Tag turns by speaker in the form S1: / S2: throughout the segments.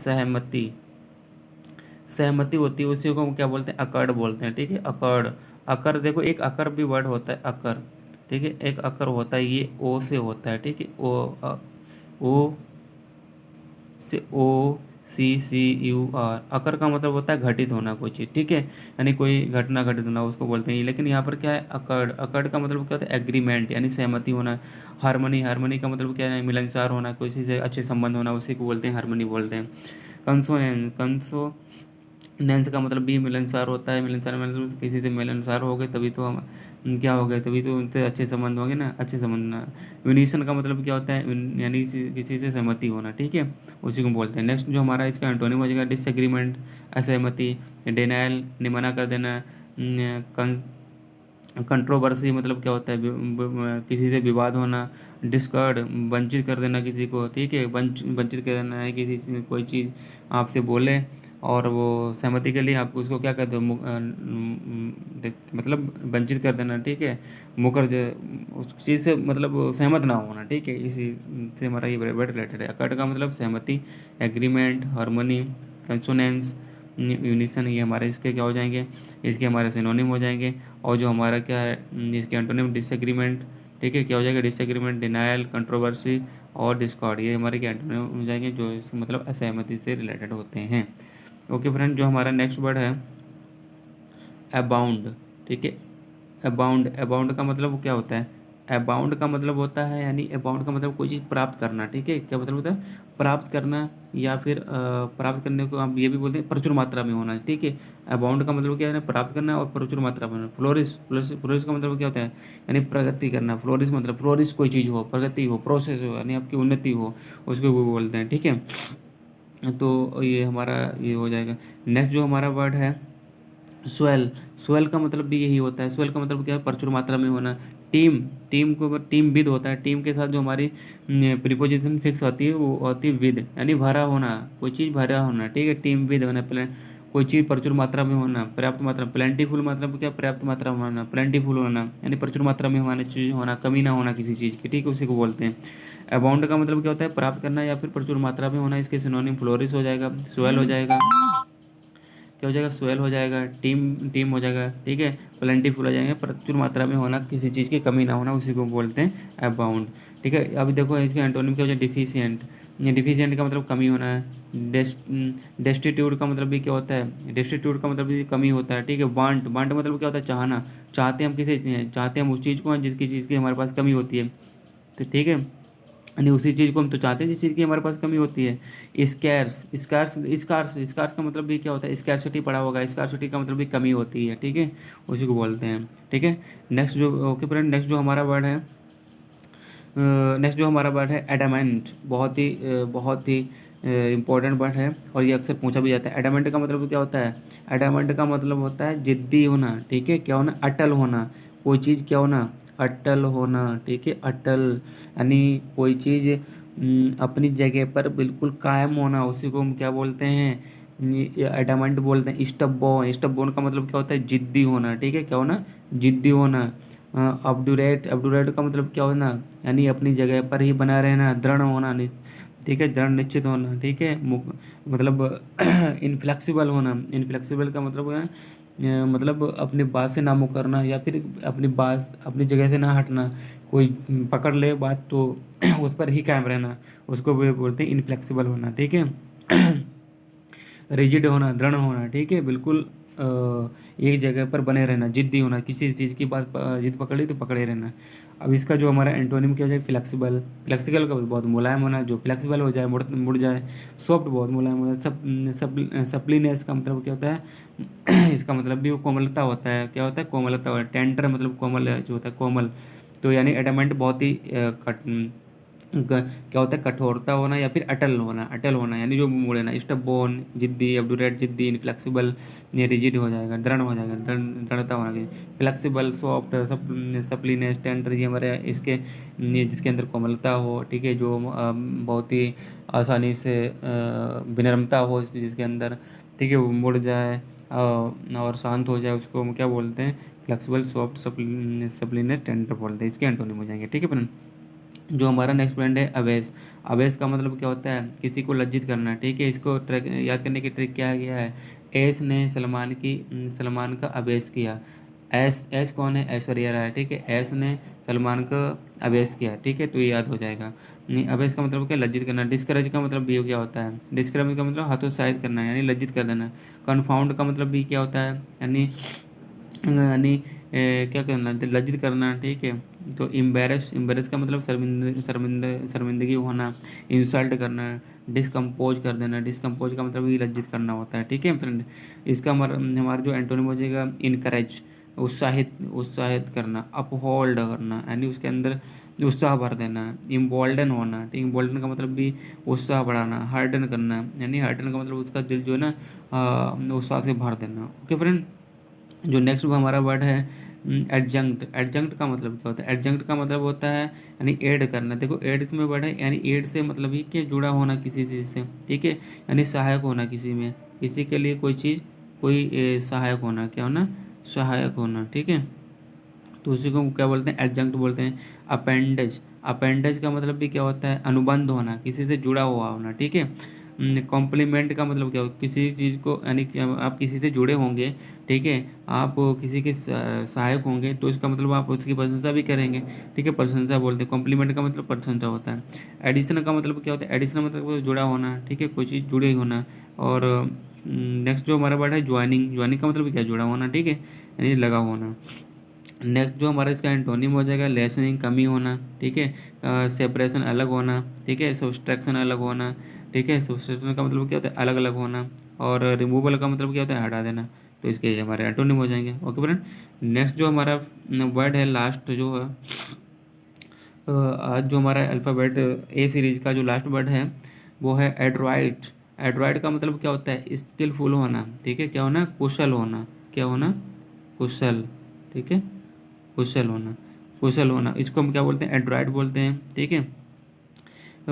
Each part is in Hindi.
S1: सहमति, सहमति होती है उसी को हम क्या बोलते हैं, अकड़ बोलते हैं। ठीक है, अकड़, अकर देखो एक अकर भी वर्ड होता है, अकर। ठीक है, एक अकर होता है, ये ओ से होता है। ठीक है, ओ से, ओ सी सी यू आर। अकर का मतलब होता है घटित होना कोई चीज़। ठीक है, यानी कोई घटना घटित होना उसको बोलते हैं। लेकिन यहाँ पर क्या है, अकड़, अकड़ का मतलब क्या होता है, एग्रीमेंट यानी सहमति होना। हारमोनी, हारमोनी का मतलब क्या है, मिलनसार होना, किसी से अच्छे संबंध होना, उसी को बोलते हैं हारमोनी बोलते हैं। कंसोनेंस, कंसोनेंस का मतलब भी मिलनसार होता है। मिलनसार मतलब किसी से मिलनसार हो गए तभी तो हम क्या हो गए, तभी तो उनसे अच्छे संबंध होंगे ना, अच्छे संबंध ना। यूनिसन का मतलब क्या होता है, यानी किसी से सहमति होना। ठीक है, उसी को बोलते हैं। नेक्स्ट जो हमारा इसका एंटोनिम हो जाएगा, डिसएग्रीमेंट, असहमति, डिनायल, मना कर देना, कंट्रोवर्सी मतलब क्या होता है, किसी से विवाद होना। डिस्कर्ड, वंचित कर देना किसी को। ठीक है, वंचित कर देना है किसी कोई चीज़ आपसे बोले और वो सहमति के लिए आप उसको क्या कहते हो, मतलब वंचित कर देना। ठीक है, मुकर उस चीज़ से मतलब सहमत ना होना। ठीक है, इसी से हमारा ये वर्ड रिलेटेड है। अकर्ड का मतलब सहमति, एग्रीमेंट, हार्मनी, कंसोनेंस, यूनिसन, ये हमारे इसके क्या हो जाएंगे, इसके हमारे सिनोनिम हो जाएंगे। और जो हमारा क्या है, इसके एंटोनिम डिसएग्रीमेंट। ठीक है, क्या हो जाएगा, डिसएग्रीमेंट, डिनायल, कंट्रोवर्सी और डिस्कॉर्ड, ये हमारे क्या एंटोनिम हो जाएंगे, जो मतलब असहमति से रिलेटेड होते हैं। ओके फ्रेंड, जो हमारा नेक्स्ट वर्ड है अबाउंड। ठीक है, अबाउंड, अबाउंड का मतलब क्या होता है, अबाउंड का मतलब होता है, यानी अबाउंड का मतलब कोई चीज़ प्राप्त करना। ठीक है, क्या मतलब होता है, प्राप्त करना, या फिर प्राप्त करने को हम ये भी बोलते हैं प्रचुर मात्रा में होना। ठीक है, अबाउंड का मतलब क्या है ना, प्राप्त करना और प्रचुर मात्रा में होना। फ्लोरिश, फ्लोरिश का मतलब क्या होता है, यानी प्रगति करना। फ्लोरिश मतलब फ्लोरिश कोई चीज़ हो, प्रगति हो, प्रोसेस हो, यानी आपकी उन्नति हो, उसको वो बोलते हैं। ठीक है, तो ये हमारा ये हो जाएगा। नेक्स्ट जो हमारा वर्ड है स्वेल, स्वेल का मतलब भी यही होता है। स्वेल का मतलब क्या है, प्रचुर मात्रा में होना। टीम, टीम को टीम विद होता है। टीम के साथ जो हमारी प्रीपोजिशन फिक्स होती है वो होती है विद, यानी भरा होना, कोई चीज़ भरा होना। ठीक है, टीम विद होना, कोई चीज़ प्रचुर मात्रा में होना, पर्याप्त मात्रा। प्लेंटीफुल मतलब क्या, पर्याप्त मात्रा में होना, प्लेंटीफुल होना यानी प्रचुर मात्रा में हमारे चीज़ होना, कमी ना होना किसी चीज़ की। ठीक है, उसी को बोलते हैं। अबाउंड का मतलब क्या होता है, प्राप्त करना या फिर प्रचुर मात्रा में होना। इसके सिनोनिम फ्लोरिश हो जाएगा, स्वेल हो जाएगा, क्या हो जाएगा, स्वेल हो जाएगा, टीम टीम हो जाएगा। ठीक है, प्लेंटीफुल हो जाएंगे, प्रचुर मात्रा में होना, किसी चीज़ की कमी ना होना, उसी को बोलते हैं अबाउंड। ठीक है, अभी देखो इसके एंटोनिम क्या हो जाए, डिफिशियंट। ये डिफिशियंट का मतलब कमी होना है। डेस्टिट्यूट का मतलब भी क्या होता है, डेस्टिट्यूट का मतलब भी कमी होता है। ठीक है, वांट, वांट मतलब क्या होता है, चाहना, चाहते हम किसी, चाहते हम उस चीज़ को जिसकी चीज़ की हमारे पास कमी होती है। तो ठीक है, यानी उसी चीज़ को हम तो चाहते हैं जिस चीज़ की हमारे पास कमी होती है। स्कैर्स, स्कार्स, स्कार्स, स्कार्स का मतलब भी क्या होता है, स्कैरसिटी पड़ा होगा, स्कार्सिटी का मतलब भी कमी होती है। ठीक है, उसी को बोलते हैं। ठीक है, नेक्स्ट जो, ओके फ्रेंड, नेक्स्ट जो हमारा वर्ड है, नेक्स्ट जो हमारा वर्ड है एडामेंट। बहुत ही इंपॉर्टेंट वर्ड है और ये अक्सर पूछा भी जाता है। एडामेंट का मतलब क्या होता है, एडामेंट का मतलब होता है जिद्दी होना। ठीक है, क्या होना, अटल होना, कोई चीज़ क्या होना, अटल होना। ठीक है, अटल यानी कोई चीज़ अपनी जगह पर बिल्कुल कायम होना, उसी को हम क्या बोलते हैं, एडामेंट बोलते हैं। स्टबबोर्न, स्टबबोर्न का मतलब क्या होता है, जिद्दी होना। ठीक है, क्या होना, जिद्दी होना। अपडूरेट, अपडूरेट का मतलब क्या होना, यानी अपनी जगह पर ही बना रहना, दृढ़ होना। ठीक है, दृढ़ निश्चित होना। ठीक है, मतलब इनफ्लेक्सिबल होना। इनफ्लेक्सिबल का मतलब है मतलब अपनी बात से ना मुकरना, या फिर अपनी बात, अपनी जगह से ना हटना। कोई पकड़ ले बात तो उस पर ही कायम रहना, उसको भी बोलते हैं इनफ्लेक्सिबल होना। ठीक है, रिजिड होना, दृढ़ होना। ठीक है, बिल्कुल एक जगह पर बने रहना, जिद्दी होना, किसी चीज़ की बात जिद पकड़ी तो पकड़े रहना। अब इसका जो हमारा एंटोनिम क्या हो जाए, फ्लेक्सिबल। फ्लेक्सिबल का बहुत मुलायम होना, जो फ्लेक्सिबल हो जाए, मुड़ मुड़ जाए। सॉफ्ट बहुत मुलायम हो जाए। सप्लीनेस का मतलब क्या होता है इसका मतलब भी वो कोमलता होता है। क्या होता है, कोमलता होता है। टेंडर मतलब कोमल जो होता है, कोमल। तो यानी एडामेंट बहुत ही क्या होता है, कठोरता होना या फिर अटल होना, अटल होना यानी जो मुड़े ना। स्टबबोर्न जिद्दी, अपडूरेट जिद्दी, इनफ्लेक्सिबल ये रिजिड हो जाएगा, दृढ़ हो जाएगा, दृढ़ता होना। फ्लेक्सिबल, सॉफ्ट, सप्लीनेस, टेंडर, ये हमारे इसके ये जिसके अंदर कोमलता हो। ठीक है, जो बहुत ही आसानी से विनम्रता हो जिसके अंदर। ठीक है, वो मुड़ जाए और शांत हो जाए, उसको हम क्या बोलते हैं, फ्लेक्सिबल, सॉफ्ट, सप्लीनेस, टेंडर बोलते हैं। इसके एंटोनिम हो जाएंगे। ठीक है फ्रेंड, जो हमारा नेक्स्ट फ्रेंड है अवेश। अवेश का मतलब क्या होता है, किसी को लज्जित करना, ठीक है। इसको ट्रिक याद करने की ट्रिक क्या गया है, एस ने सलमान का अवेश किया। एस एस कौन है, ऐश्वर्या राय, ठीक है। एस ने सलमान का अवेश किया, ठीक है, तो ये याद हो जाएगा। अवेश का मतलब क्या, लज्जित करना। डिस्करेज का मतलब भी क्या होता है, डिस्करेज का मतलब हतोत्साहित करना यानी लज्जित कर देना। कन्फाउंड का मतलब भी क्या होता है, यानी क्या करना, तो लज्जित करना, ठीक है। तो एम्बेरस का मतलब शर्मिंदगी होना, इंसल्ट करना, डिस्कम्पोज कर देना। डिस्कम्पोज का मतलब भी लज्जित करना होता है, ठीक है फ्रेंड। इसका हमारा जो एंटोनिम हो जाएगा इनकरेज, उत्साहित करना, अपहोल्ड करना यानी उसके अंदर उत्साह भर देना। इम्बोल्डन होना, ठीक, इम्बोल्डन का मतलब भी उत्साह बढ़ाना। हार्डन करना यानी हार्डन का मतलब उसका दिल जो है ना उत्साह से भर देना। ओके फ्रेंड, जो नेक्स्ट हमारा वर्ड है एडजंक्ट। एडजंक्ट का मतलब क्या होता है, एडजंक्ट का मतलब होता है यानी ऐड करना। देखो ऐड इसमें वर्ड है, यानी ऐड से मतलब ही कि जुड़ा होना किसी चीज़ से, ठीक है, यानी सहायक होना किसी में, किसी के लिए कोई चीज़, कोई सहायक होना, क्या होना, सहायक होना, ठीक है। तो उसी को क्या बोलते हैं, एडजंक्ट बोलते हैं। अपेंडेज, अपेंडेज का मतलब भी क्या होता है, अनुबंध होना, किसी से जुड़ा हुआ होना, ठीक है। कॉम्प्लीमेंट का मतलब क्या हो, किसी चीज़ को यानी कि आप किसी से जुड़े होंगे, ठीक है, आप किसी के सहायक होंगे तो इसका मतलब आप उसकी प्रशंसा भी करेंगे, ठीक है, प्रशंसा बोलते हैं। कॉम्प्लीमेंट का मतलब प्रशंसा होता है। एडिशन का मतलब क्या होता है, एडिशन मतलब जुड़ा होना, ठीक है, कोई चीज़ जुड़े होना। और नेक्स्ट जो हमारा वर्ड है ज्वाइनिंग। ज्वाइनिंग का मतलब क्या, जुड़ा होना, ठीक है, यानी लगा होना। नेक्स्ट जो हमारा इसका एंटोनिम हो जाएगा लेसनिंग, कमी होना, ठीक है। सेपरेशन, अलग होना, ठीक है। सब्सट्रैक्शन, अलग होना, ठीक है। सब्सट्रैक्शन का मतलब क्या होता है, अलग अलग होना। और रिमूवल का मतलब क्या होता है, हटा देना। तो इसके हमारे एंटोनिम हो जाएंगे। ओके फ्रेंड, नेक्स्ट जो हमारा वर्ड है लास्ट जो है आज जो हमारा अल्फ़ाबेट ए सीरीज का जो लास्ट वर्ड है वो है एड्रॉइड। एड्रॉइड का मतलब क्या होता है, स्किलफुल होना, ठीक है, क्या होना, कुशल होना, क्या होना, कुशल, ठीक है, कुशल होना, कुशल होना। इसको हम क्या बोलते हैं, एड्रॉइड बोलते हैं, ठीक है।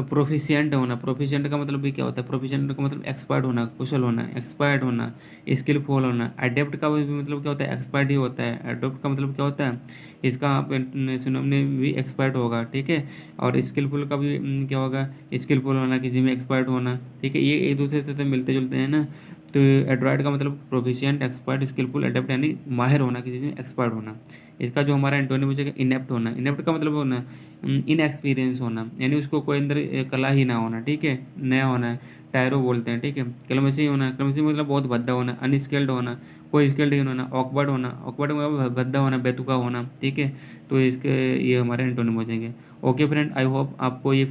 S1: प्रोफिशिएंट होना, प्रोफिशिएंट का मतलब भी क्या होता है, प्रोफिशिएंट का मतलब एक्सपर्ट होना, कुशल होना, एक्सपर्ट होना, स्किलफुल होना। अडेप्ट का भी मतलब क्या होता है, एक्सपर्ट ही होता है। अडोप्ट का मतलब क्या होता है, इसका आप सिनोनिम भी एक्सपर्ट होगा, ठीक है। और स्किलफुल का भी क्या होगा, स्किलफुल होना, किसी में एक्सपर्ट होना, ठीक है। ये एक दूसरे से तो मिलते जुलते हैं ना। तो एड्रॉइड का मतलब प्रोफिशिएंट, एक्सपर्ट, स्किलफुल, अडेप्ट यानी माहिर होना, किसी में एक्सपर्ट होना। इसका जो हमारा एंटोनिम हो जाएगा इनेप्ट होना। इनेप्ट का मतलब होना इनएक्सपीरियंस होना, यानी उसको कोई अंदर कला ही ना होना, ठीक है, नया होना है। टायरो बोलते हैं, ठीक है। क्लमसी होना, क्लमसी मतलब बहुत भद्दा होना। अनस्किल्ड होना, कोई स्किल्ड नहीं होना। ऑकवर्ड होना, ऑकवर्ड मतलब भद्दा होना, बेतुका होना, ठीक है। तो इसके ये हमारे एंटोनिम हो जाएंगे। ओके फ्रेंड, आई होप आपको ये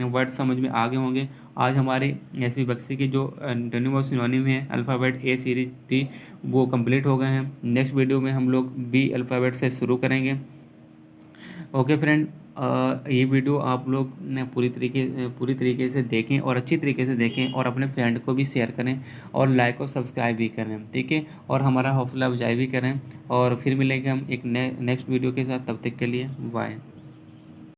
S1: वर्ड समझ में आ गए होंगे। आज हमारी एसवी बख्शी की जो एंटोनिम और सिनोनिम है अल्फ़ाबेट ए सीरीज थी वो कंप्लीट हो गए हैं। नेक्स्ट वीडियो में हम लोग बी अल्फ़ाबेट से शुरू करेंगे। ओके फ्रेंड, ये वीडियो आप लोग ने पूरी तरीके से देखें और अच्छी तरीके से देखें और अपने फ्रेंड को भी शेयर करें और लाइक और सब्सक्राइब भी करें, ठीक है, और हमारा हौसला अफजाई भी करें। और फिर मिलेंगे हम एक नेक्स्ट वीडियो के साथ, तब तक के लिए बाय।